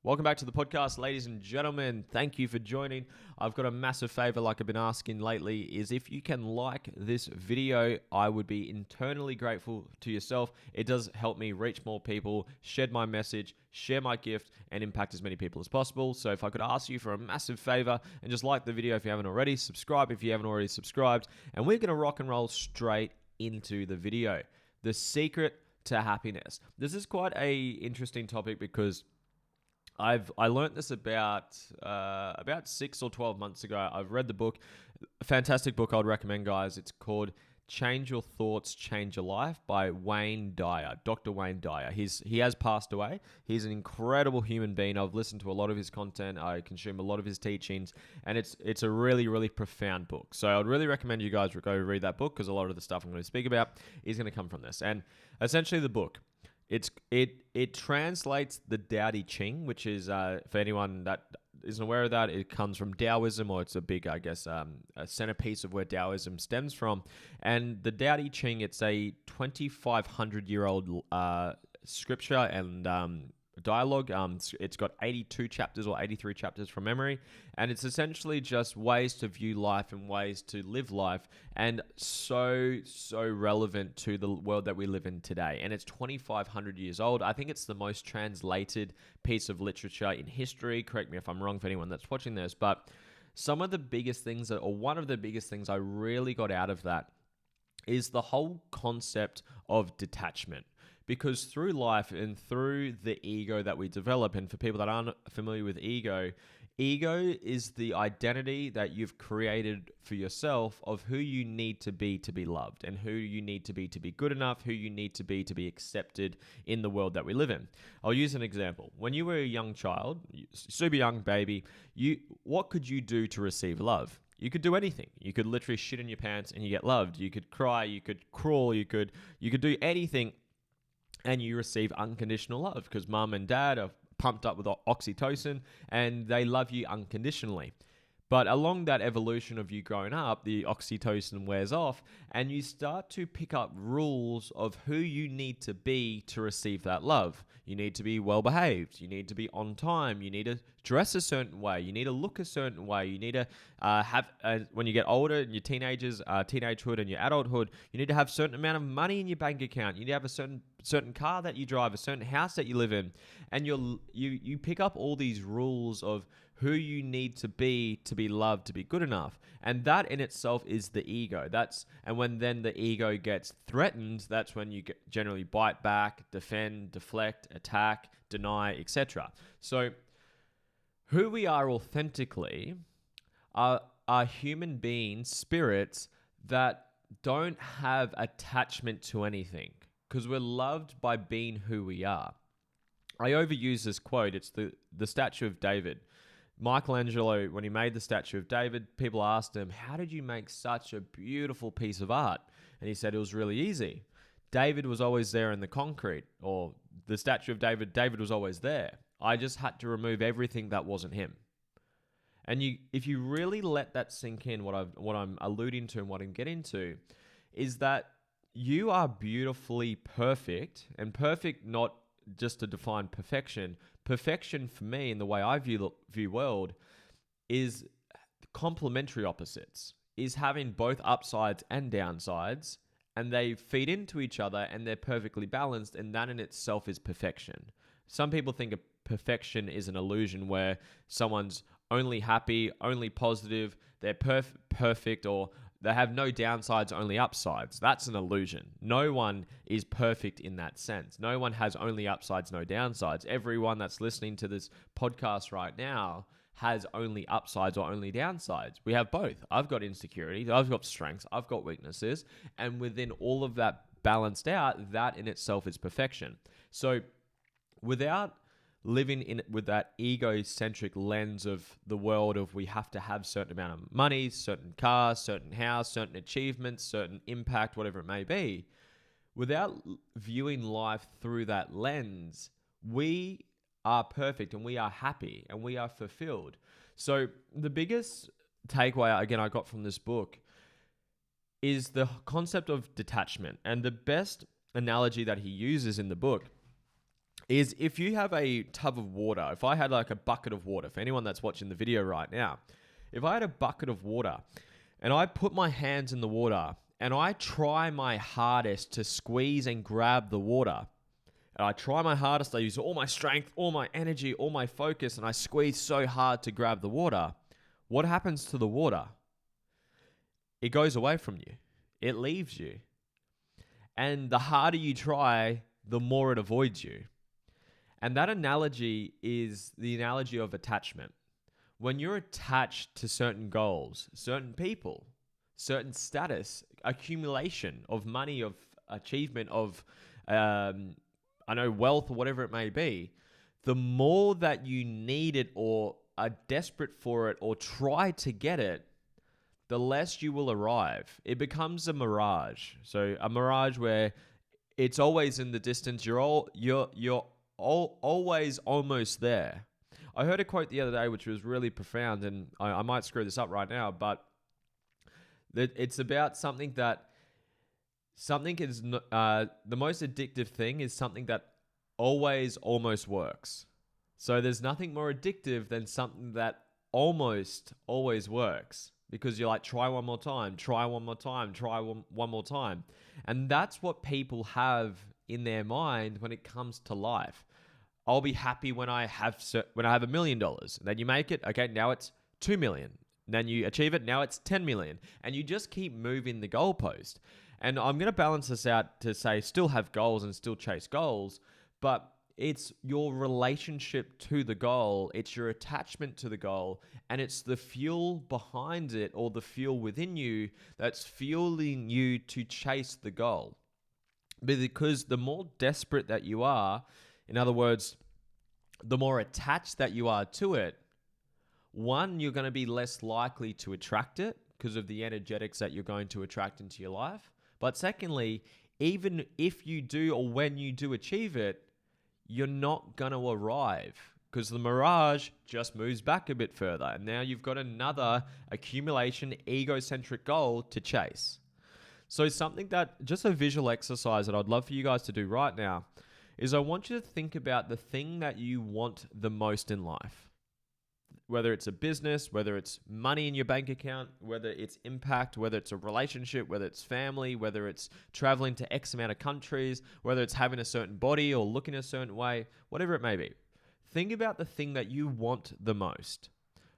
Welcome back to the podcast, ladies and gentlemen. Thank you for joining. I've got a massive favor, like I've been asking lately, is if you can like this video, I would be internally grateful to yourself. It does help me reach more people, shed my message, share my gift, and impact as many people as possible. So if I could ask you for a massive favor and just like the video if you haven't already, subscribe if you haven't already subscribed, and we're going to rock and roll straight into the video. The secret to happiness. This is quite a interesting topic because I learned this about 6 or 12 months ago. I've read the book, a fantastic book I'd recommend, guys. It's called Change Your Thoughts, Change Your Life by Wayne Dyer, Dr. Wayne Dyer. He has passed away. He's an incredible human being. I've listened to a lot of his content. I consume a lot of his teachings, and it's a really, really profound book. So I'd really recommend you guys go read that book because a lot of the stuff I'm going to speak about is going to come from this. And essentially the book, it translates the Tao Te Ching, which is, for anyone that isn't aware of that, it comes from Taoism, or it's a big, a centerpiece of where Taoism stems from. And the Tao Te Ching, it's a 2,500-year-old scripture and dialogue. It's got 82 chapters or 83 chapters from memory, and it's essentially just ways to view life and ways to live life, and so relevant to the world that we live in today. And it's 2,500 years old. I think it's the most translated piece of literature in history. Correct me if I'm wrong for anyone that's watching this, but some of the biggest things one of the biggest things I really got out of that is the whole concept of detachment. Because through life and through the ego that we develop, and for people that aren't familiar with ego is the identity that you've created for yourself of who you need to be loved, and who you need to be good enough, who you need to be accepted in the world that we live in. I'll use an example. When you were a young child, super young baby, what could you do to receive love? You could do anything. You could literally shit in your pants and you get loved. You could cry, you could crawl, you could do anything, and you receive unconditional love because mum and dad are pumped up with oxytocin and they love you unconditionally. But along that evolution of you growing up, the oxytocin wears off and you start to pick up rules of who you need to be to receive that love. You need to be well behaved. You need to be on time. You need to dress a certain way. You need to look a certain way. You need to when you get older, in your teenagehood and your adulthood, you need to have a certain amount of money in your bank account. You need to have a certain car that you drive, a certain house that you live in. And you pick up all these rules of who you need to be loved, to be good enough. And that in itself is the ego. And when then the ego gets threatened, that's when you generally bite back, defend, deflect, attack, deny, etc. So who we are authentically are human beings, spirits that don't have attachment to anything because we're loved by being who we are. I overuse this quote. It's the statue of David. Michelangelo, when he made the statue of David, people asked him, how did you make such a beautiful piece of art? And he said it was really easy. David was always there in the concrete, or the statue of David was always there. I just had to remove everything that wasn't him. And if you really let that sink in, what I'm alluding to and what I'm getting to is that you are beautifully perfect, and perfect not just to define perfection. Perfection for me, in the way I view world, is complementary opposites, is having both upsides and downsides, and they feed into each other and they're perfectly balanced, and that in itself is perfection. Some people think perfection is an illusion where someone's only happy, only positive, they're perfect, or they have no downsides, only upsides. That's an illusion. No one is perfect in that sense. No one has only upsides, no downsides. Everyone that's listening to this podcast right now has only upsides or only downsides. We have both. I've got insecurities, I've got strengths, I've got weaknesses, and within all of that balanced out, that in itself is perfection. So without living with that egocentric lens of the world of we have to have certain amount of money, certain cars, certain house, certain achievements, certain impact, whatever it may be, without viewing life through that lens, we are perfect and we are happy and we are fulfilled. So the biggest takeaway, again, I got from this book is the concept of detachment. And the best analogy that he uses in the book is if you have a tub of water, if I had like a bucket of water, for anyone that's watching the video right now, if I had a bucket of water and I put my hands in the water and I try my hardest to squeeze and grab the water, and I try my hardest, I use all my strength, all my energy, all my focus, and I squeeze so hard to grab the water, what happens to the water? It goes away from you. It leaves you. And the harder you try, the more it avoids you. And that analogy is the analogy of attachment. When you're attached to certain goals, certain people, certain status, accumulation of money, of achievement, of wealth or whatever it may be, the more that you need it or are desperate for it or try to get it, the less you will arrive. It becomes a mirage. So a mirage where it's always in the distance. You're always almost there. I heard a quote the other day which was really profound, and I might screw this up right now, but it's about something is the most addictive thing is something that always almost works. So there's nothing more addictive than something that almost always works, because you're like, try one more time, try one more time, try one more time. And that's what people have in their mind when it comes to life. I'll be happy when I have $1 million. And then you make it, okay, now it's 2 million. And then you achieve it, now it's 10 million. And you just keep moving the goalpost. And I'm going to balance this out to say still have goals and still chase goals, but it's your relationship to the goal, it's your attachment to the goal, and it's the fuel behind it or the fuel within you that's fueling you to chase the goal. Because the more desperate that you are, in other words, the more attached that you are to it, one, you're going to be less likely to attract it because of the energetics that you're going to attract into your life. But secondly, even if you do or when you do achieve it, you're not going to arrive because the mirage just moves back a bit further. And now you've got another accumulation, egocentric goal to chase. So something that, just a visual exercise that I'd love for you guys to do right now is I want you to think about the thing that you want the most in life. Whether it's a business, whether it's money in your bank account, whether it's impact, whether it's a relationship, whether it's family, whether it's traveling to X amount of countries, whether it's having a certain body or looking a certain way, whatever it may be. Think about the thing that you want the most.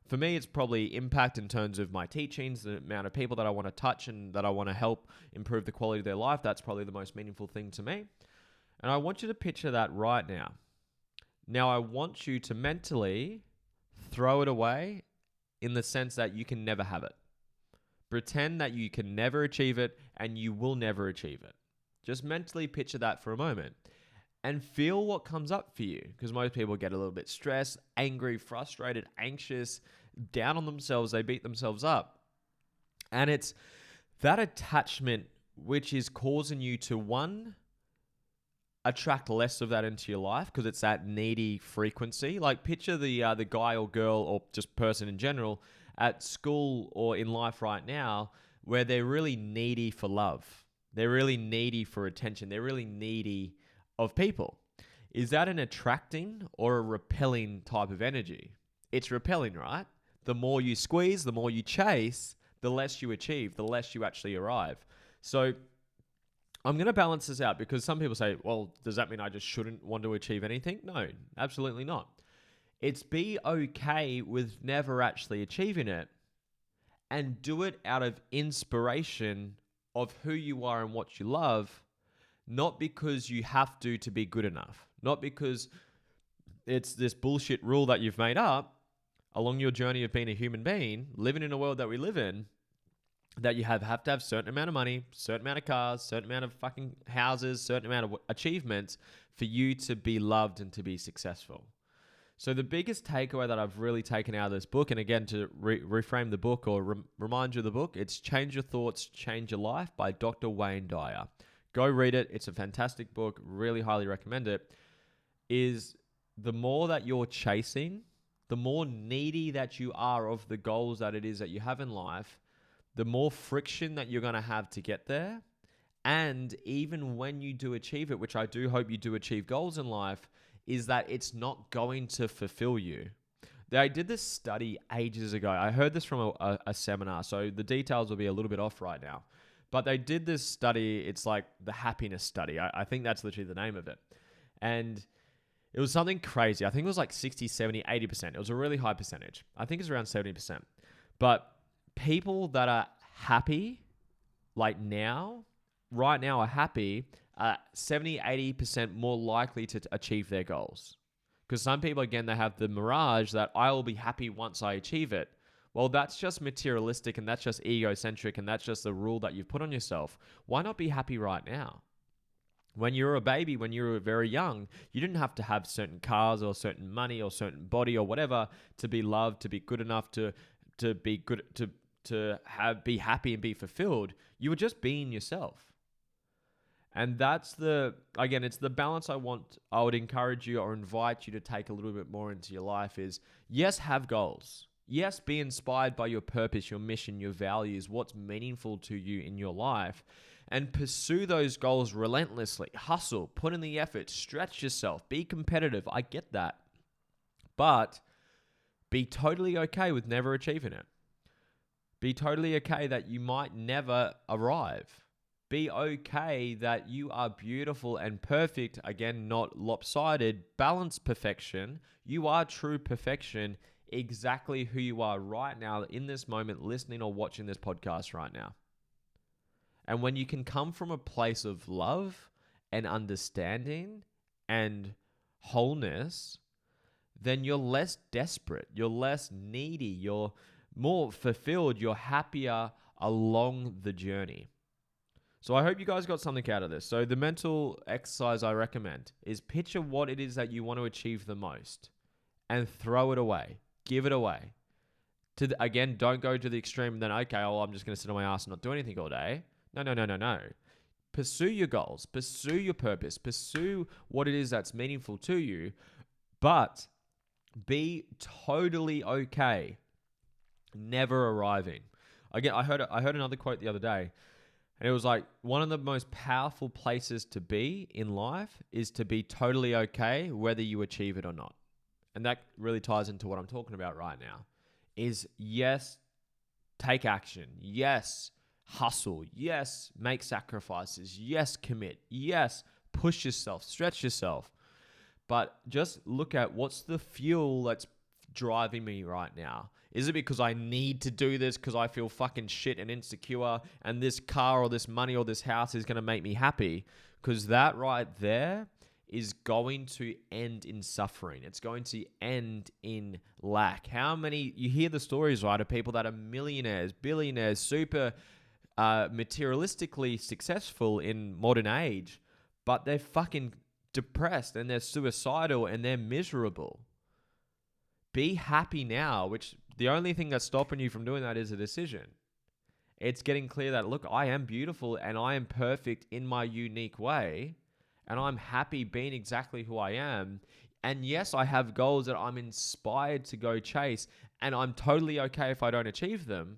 For me, it's probably impact in terms of my teachings, the amount of people that I want to touch and that I want to help improve the quality of their life. That's probably the most meaningful thing to me. And I want you to picture that right now. Now, I want you to mentally throw it away in the sense that you can never have it. Pretend that you can never achieve it and you will never achieve it. Just mentally picture that for a moment and feel what comes up for you, because most people get a little bit stressed, angry, frustrated, anxious, down on themselves. They beat themselves up. And it's that attachment which is causing you to, one, attract less of that into your life because it's that needy frequency. Like picture the guy or girl or just person in general at school or in life right now where they're really needy for love. They're really needy for attention. They're really needy of people. Is that an attracting or a repelling type of energy? It's repelling, right? The more you squeeze, the more you chase, the less you achieve, the less you actually arrive. So I'm going to balance this out because some people say, well, does that mean I just shouldn't want to achieve anything? No, absolutely not. It's be okay with never actually achieving it and do it out of inspiration of who you are and what you love, not because you have to be good enough, not because it's this bullshit rule that you've made up along your journey of being a human being, living in a world that we live in, that you have to have certain amount of money, certain amount of cars, certain amount of fucking houses, certain amount of achievements for you to be loved and to be successful. So the biggest takeaway that I've really taken out of this book, and again, to reframe the book or remind you of the book, it's Change Your Thoughts, Change Your Life by Dr. Wayne Dyer. Go read it. It's a fantastic book. Really highly recommend it. Is the more that you're chasing, the more needy that you are of the goals that it is that you have in life, the more friction that you're going to have to get there. And even when you do achieve it, which I do hope you do achieve goals in life, is that it's not going to fulfill you. They did this study ages ago. I heard this from a seminar, so the details will be a little bit off right now. But they did this study. It's like the happiness study. I think that's literally the name of it. And it was something crazy. I think it was like 60, 70, 80%. It was a really high percentage. I think it's around 70%. But people that are happy, like right now are happy, are 70, 80% more likely to achieve their goals. Because some people, again, they have the mirage that I will be happy once I achieve it. Well, that's just materialistic and that's just egocentric and that's just the rule that you've put on yourself. Why not be happy right now? When you were a baby, when you were very young, you didn't have to have certain cars or certain money or certain body or whatever to be loved, to be good enough, to be good, be happy and be fulfilled. You were just being yourself. And that's it's the balance I would encourage you or invite you to take a little bit more into your life is, yes, have goals. Yes, be inspired by your purpose, your mission, your values, what's meaningful to you in your life, and pursue those goals relentlessly. Hustle, put in the effort, stretch yourself, be competitive. I get that. But be totally okay with never achieving it. Be totally okay that you might never arrive. Be okay that you are beautiful and perfect, again, not lopsided, balanced perfection. You are true perfection, exactly who you are right now in this moment, listening or watching this podcast right now. And when you can come from a place of love and understanding and wholeness, then you're less desperate, you're less needy, you're more fulfilled, you're happier along the journey. So I hope you guys got something out of this. So the mental exercise I recommend is picture what it is that you want to achieve the most and throw it away. Give it away. Again, don't go to the extreme and then, okay, I'm just going to sit on my ass and not do anything all day. No. Pursue your goals. Pursue your purpose. Pursue what it is that's meaningful to you. But be totally okay never arriving. Again, I heard another quote the other day. And it was like, one of the most powerful places to be in life is to be totally okay whether you achieve it or not. And that really ties into what I'm talking about right now. Is yes, take action. Yes, hustle. Yes, make sacrifices. Yes, commit. Yes, push yourself, stretch yourself. But just look at what's the fuel that's driving me right now. Is it because I need to do this because I feel fucking shit and insecure and this car or this money or this house is going to make me happy? Because that right there is going to end in suffering. It's going to end in lack. You hear the stories, right, of people that are millionaires, billionaires, super materialistically successful in modern age, but they're fucking depressed and they're suicidal and they're miserable. Be happy now, which the only thing that's stopping you from doing that is a decision. It's getting clear that, look, I am beautiful and I am perfect in my unique way. And I'm happy being exactly who I am. And yes, I have goals that I'm inspired to go chase. And I'm totally okay if I don't achieve them.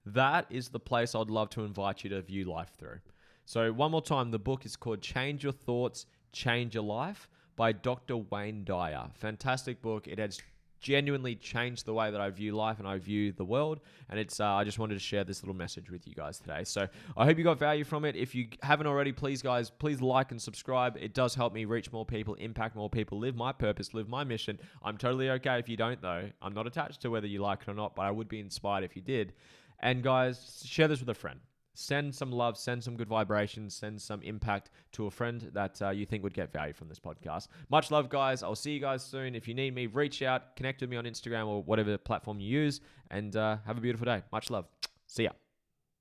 That is the place I'd love to invite you to view life through. So one more time, the book is called Change Your Thoughts, Change Your Life by Dr. Wayne Dyer. Fantastic book. It has genuinely changed the way that I view life and I view the world. And it's I just wanted to share this little message with you guys today. So I hope you got value from it. If you haven't already, please like and subscribe. It does help me reach more people, impact more people, live my purpose, live my mission. I'm totally okay if you don't though. I'm not attached to whether you like it or not, but I would be inspired if you did. And guys, share this with a friend. Send some love, send some good vibrations, send some impact to a friend that you think would get value from this podcast. Much love, guys. I'll see you guys soon. If you need me, reach out, connect with me on Instagram or whatever platform you use, and have a beautiful day. Much love. See ya.